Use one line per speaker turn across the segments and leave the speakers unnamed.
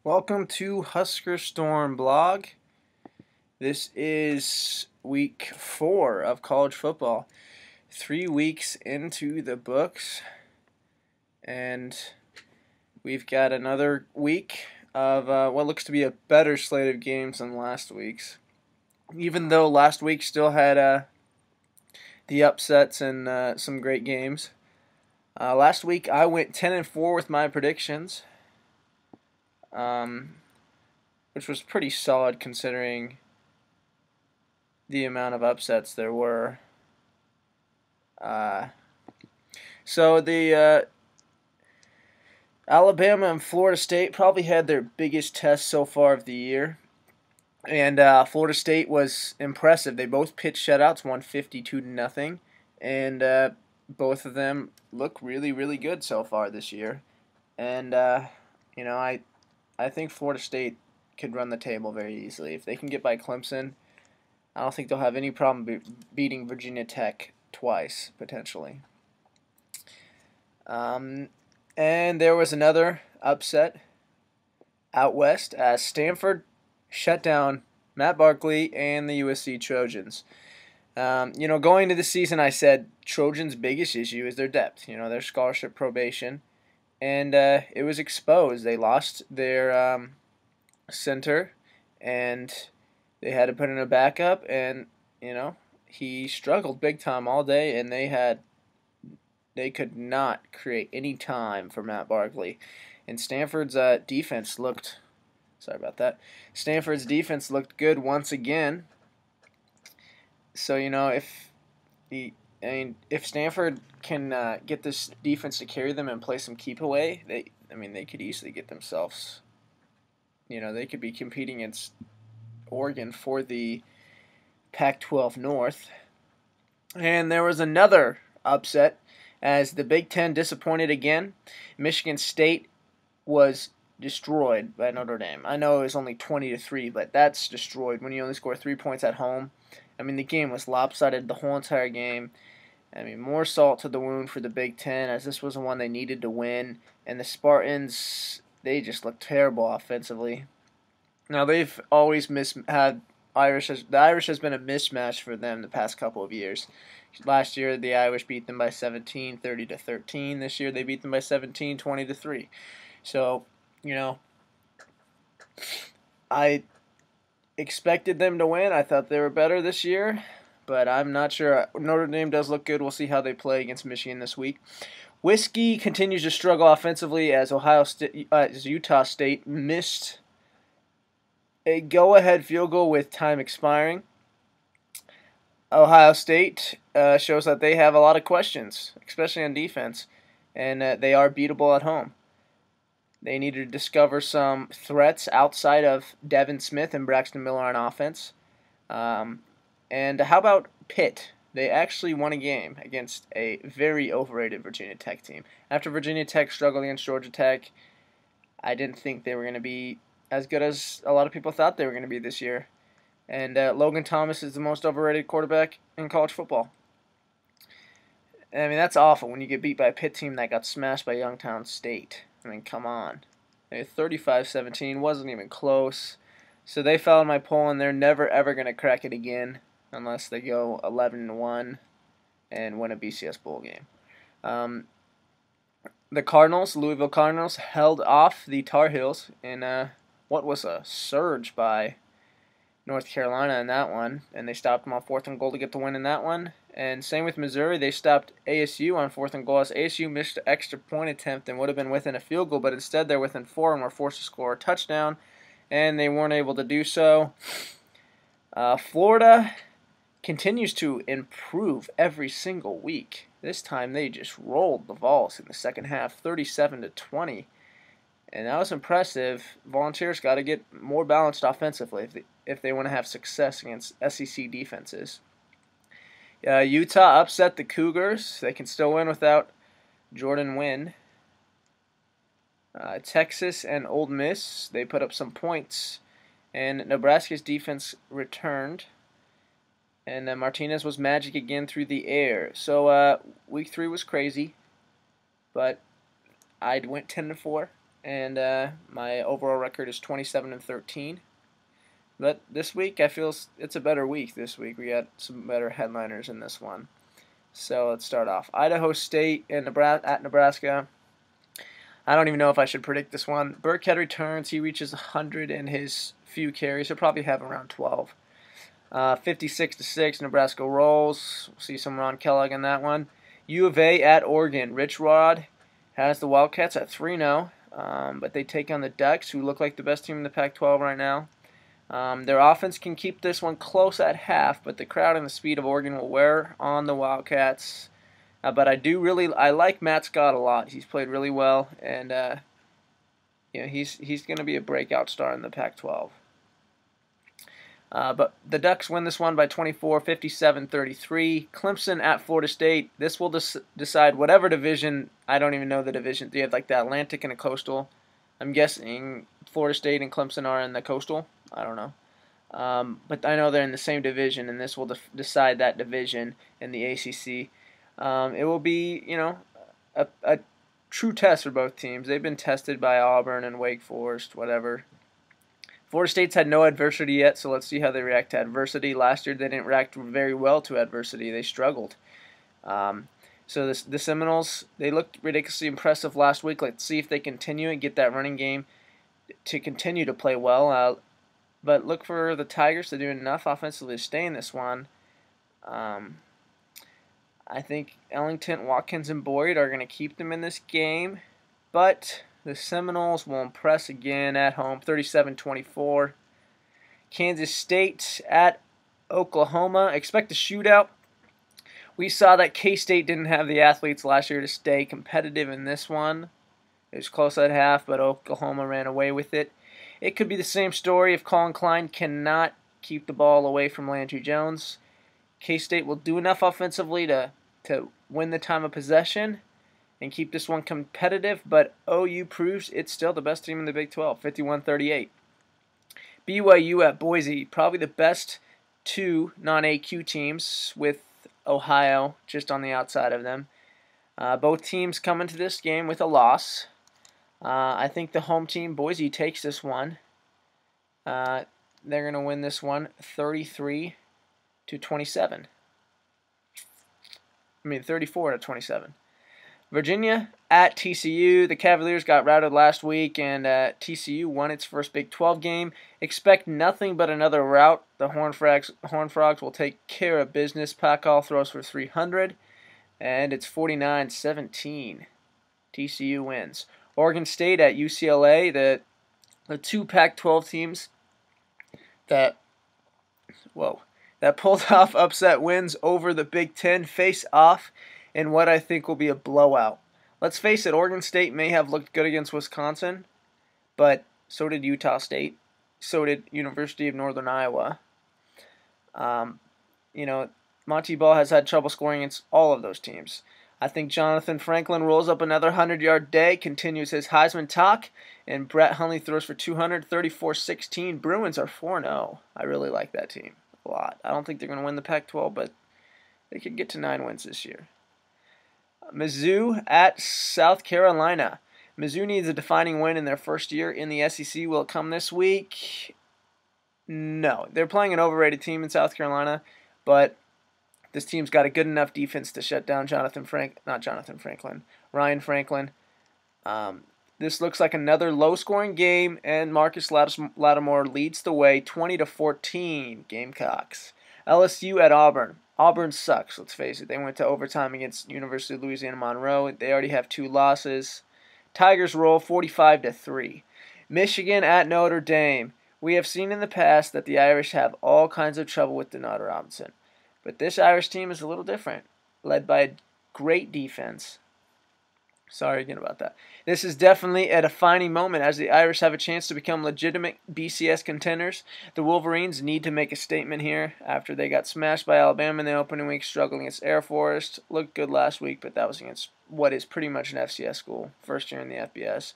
Welcome to Husker Storm blog. This is week 4 of college football. 3 weeks into the books, and we've got another week of what looks to be a better slate of games than last week's. Even though last week still had the upsets and some great games. Last week I went 10-4 with my predictions. Which was pretty solid considering the amount of upsets there were. So the Alabama and Florida State probably had their biggest test so far of the year. And Florida State was impressive. They both pitched shutouts, won 52-0, and both of them look really, really good so far this year. And I think Florida State could run the table very easily. If they can get by Clemson, I don't think they'll have any problem beating Virginia Tech twice, potentially. And there was another upset out west as Stanford shut down Matt Barkley and the USC Trojans. Going into the season, I said Trojans' biggest issue is their depth, their scholarship probation. And it was exposed. They lost their center, and they had to put in a backup, and he struggled big time all day, and they could not create any time for Matt Barkley. And Stanford's defense looked good once again. So if Stanford can get this defense to carry them and play some keep away, they could easily get themselves. They could be competing against Oregon for the Pac-12 North. And there was another upset as the Big Ten disappointed again. Michigan State was destroyed by Notre Dame. I know it was only 20-3, but that's destroyed when you only score 3 points at home. The game was lopsided the whole entire game. More salt to the wound for the Big Ten, as this was the one they needed to win. And the Spartans, they just looked terrible offensively. Now, they've always the Irish has been a mismatch for them the past couple of years. Last year, the Irish beat them by 17, 30-13. This year, they beat them by 17, 20-3. So, I expected them to win. I thought they were better this year, but I'm not sure. Notre Dame does look good. We'll see how they play against Michigan this week. Whiskey continues to struggle offensively as Utah State missed a go-ahead field goal with time expiring. Ohio State shows that they have a lot of questions, especially on defense, and they are beatable at home. They need to discover some threats outside of Devin Smith and Braxton Miller on offense. And how about Pitt? They actually won a game against a very overrated Virginia Tech team. After Virginia Tech struggled against Georgia Tech, I didn't think they were going to be as good as a lot of people thought they were going to be this year. And Logan Thomas is the most overrated quarterback in college football. That's awful when you get beat by a Pitt team that got smashed by Youngstown State. Come on. 35-17 wasn't even close. So they fell in my poll, and they're never, ever going to crack it again unless they go 11-1 and win a BCS bowl game. The Louisville Cardinals, held off the Tar Heels in what was a surge by North Carolina in that one, and they stopped them on 4th and goal to get the win in that one. And same with Missouri, they stopped ASU on 4th and goal as ASU missed an extra point attempt and would have been within a field goal, but instead they're within 4 and were forced to score a touchdown, and they weren't able to do so. Florida continues to improve every single week. This time they just rolled the Vols in the second half, 37-20. And that was impressive. Volunteers got to get more balanced offensively if they want to have success against SEC defenses. Utah upset the Cougars. They can still win without Jordan Wynn. Texas and Ole Miss, they put up some points. And Nebraska's defense returned. And Martinez was magic again through the air. So week 3 was crazy. But I went 10-4. and my overall record is 27-13. But this week, I feel it's a better week this week. We got some better headliners in this one. So let's start off. Idaho State and at Nebraska. I don't even know if I should predict this one. Burkhead returns. He reaches 100 in his few carries. He'll probably have around 12. 56-6, Nebraska rolls. We'll see some Ron Kellogg in that one. U of A at Oregon. Rich Rod has the Wildcats at 3-0, but they take on the Ducks, who look like the best team in the Pac-12 right now. Their offense can keep this one close at half, but the crowd and the speed of Oregon will wear on the Wildcats. But I like Matt Scott a lot. He's played really well, and he's going to be a breakout star in the Pac-12. But the Ducks win this one by 24, 57-33. Clemson at Florida State. This will decide whatever division. I don't even know the division. They have like the Atlantic and the Coastal. I'm guessing Florida State and Clemson are in the Coastal. I don't know. But I know they're in the same division, and this will decide that division in the ACC. It will be, a true test for both teams. They've been tested by Auburn and Wake Forest, whatever. Florida State's had no adversity yet, so let's see how they react to adversity. Last year, they didn't react very well to adversity. They struggled. So the Seminoles, they looked ridiculously impressive last week. Let's see if they continue and get that running game to continue to play well. But look for the Tigers to do enough offensively to stay in this one. I think Ellington, Watkins, and Boyd are going to keep them in this game. But the Seminoles will impress again at home, 37-24. Kansas State at Oklahoma. Expect a shootout. We saw that K-State didn't have the athletes last year to stay competitive in this one. It was close at half, but Oklahoma ran away with it. It could be the same story if Colin Klein cannot keep the ball away from Landry Jones. K-State will do enough offensively to win the time of possession and keep this one competitive, but OU proves it's still the best team in the Big 12, 51-38. BYU at Boise, probably the best two non-AQ teams with Ohio just on the outside of them. Both teams come into this game with a loss. I think the home team, Boise, takes this one. They're going to win this one 33-27. 34-27. Virginia at TCU. The Cavaliers got routed last week, and TCU won its first Big 12 game. Expect nothing but another rout. The Horned Frogs will take care of business. Pacal throws for 300, and it's 49-17. TCU wins. Oregon State at UCLA. The two Pac-12 teams that pulled off upset wins over the Big Ten face off in what I think will be a blowout. Let's face it, Oregon State may have looked good against Wisconsin, but so did Utah State. So did University of Northern Iowa. Monty Ball has had trouble scoring against all of those teams. I think Jonathan Franklin rolls up another 100-yard day, continues his Heisman talk, and Brett Hundley throws for 200, 34-16. Bruins are 4-0. I really like that team a lot. I don't think they're going to win the Pac-12, but they could get to 9 wins this year. Mizzou at South Carolina. Mizzou needs a defining win in their first year in the SEC. Will it come this week? No. They're playing an overrated team in South Carolina, but this team's got a good enough defense to shut down Ryan Franklin. This looks like another low-scoring game, and Marcus Lattimore leads the way, 20-14, Gamecocks. LSU at Auburn. Auburn sucks, let's face it. They went to overtime against University of Louisiana Monroe. They already have 2 losses. Tigers roll 45-3. Michigan at Notre Dame. We have seen in the past that the Irish have all kinds of trouble with Denard Robinson. But this Irish team is a little different, led by a great defense. Sorry again about that. This is definitely a defining moment as the Irish have a chance to become legitimate BCS contenders. The Wolverines need to make a statement here after they got smashed by Alabama in the opening week, struggling against Air Forest. Looked good last week, but that was against what is pretty much an FCS school, first year in the FBS.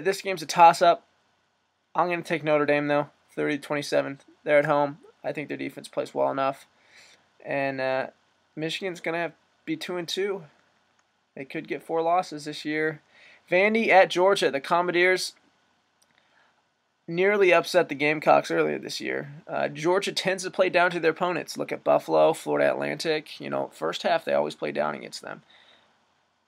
This game's a toss-up. I'm going to take Notre Dame, though, 30-27. They're at home. I think their defense plays well enough. And Michigan's going to be 2-2. They could get 4 losses this year. Vandy at Georgia. The Commodores nearly upset the Gamecocks earlier this year. Georgia tends to play down to their opponents. Look at Buffalo, Florida Atlantic. You know, first half they always play down against them.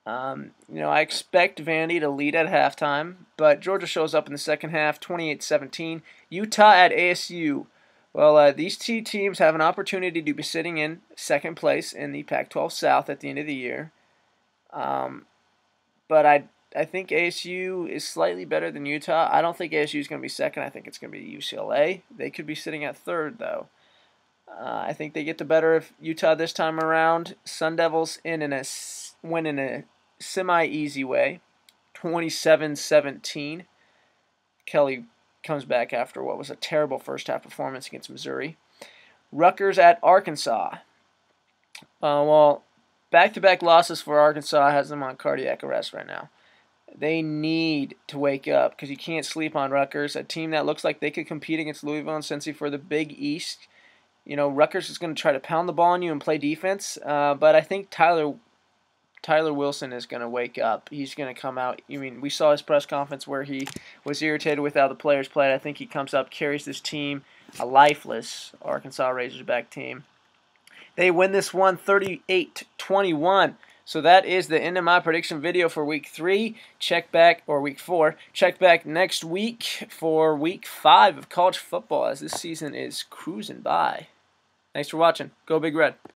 You know, I expect Vandy to lead at halftime, but Georgia shows up in the second half, 28-17. Utah at ASU. Well, these two teams have an opportunity to be sitting in second place in the Pac-12 South at the end of the year. But I think ASU is slightly better than Utah. I don't think ASU is going to be second. I think it's going to be UCLA. They could be sitting at third, though. I think they get the better of Utah this time around. Sun Devils win in a semi-easy way, 27-17. Kelly comes back after what was a terrible first-half performance against Missouri. Rutgers at Arkansas. Well, back-to-back losses for Arkansas has them on cardiac arrest right now. They need to wake up because you can't sleep on Rutgers, a team that looks like they could compete against Louisville and Cincy for the Big East. You know, Rutgers is going to try to pound the ball on you and play defense, but I think Tyler Wilson is going to wake up. He's going to come out. I mean, we saw his press conference where he was irritated with how the players played. I think he comes up, carries this team, a lifeless Arkansas Razorback team. They win this one 38-21. So that is the end of my prediction video for week 3. Check back, or week 4. Check back next week for week 5 of college football as this season is cruising by. Thanks for watching. Go Big Red.